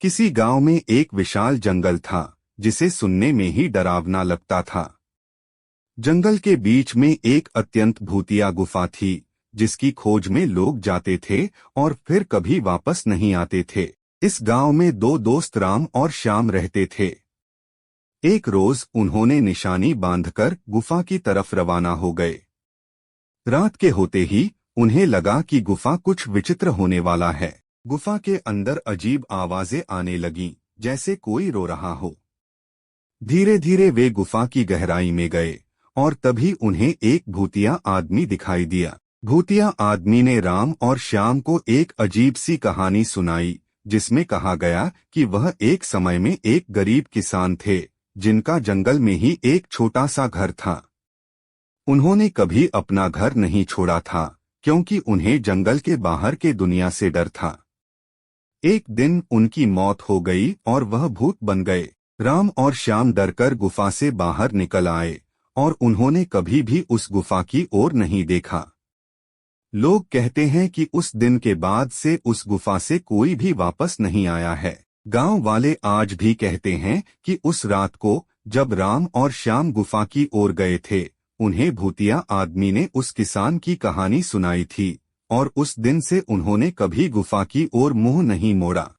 किसी गांव में एक विशाल जंगल था जिसे सुनने में ही डरावना लगता था। जंगल के बीच में एक अत्यंत भूतिया गुफा थी जिसकी खोज में लोग जाते थे और फिर कभी वापस नहीं आते थे। इस गांव में दो दोस्त राम और श्याम रहते थे। एक रोज उन्होंने निशानी बांधकर गुफा की तरफ रवाना हो गए। रात के होते ही उन्हें लगा कि गुफा कुछ विचित्र होने वाला है। गुफा के अंदर अजीब आवाजें आने लगीं, जैसे कोई रो रहा हो। धीरे धीरे वे गुफा की गहराई में गए और तभी उन्हें एक भूतिया आदमी दिखाई दिया। भूतिया आदमी ने राम और श्याम को एक अजीब सी कहानी सुनाई जिसमें कहा गया कि वह एक समय में एक गरीब किसान थे जिनका जंगल में ही एक छोटा सा घर था। उन्होंने कभी अपना घर नहीं छोड़ा था क्योंकि उन्हें जंगल के बाहर के दुनिया से डर था। एक दिन उनकी मौत हो गई और वह भूत बन गए। राम और श्याम डरकर गुफा से बाहर निकल आए और उन्होंने कभी भी उस गुफा की ओर नहीं देखा। लोग कहते हैं कि उस दिन के बाद से उस गुफा से कोई भी वापस नहीं आया है। गांव वाले आज भी कहते हैं कि उस रात को जब राम और श्याम गुफा की ओर गए थे, उन्हें भूतिया आदमी ने उस किसान की कहानी सुनाई थी और उस दिन से उन्होंने कभी गुफा की ओर मुंह नहीं मोड़ा।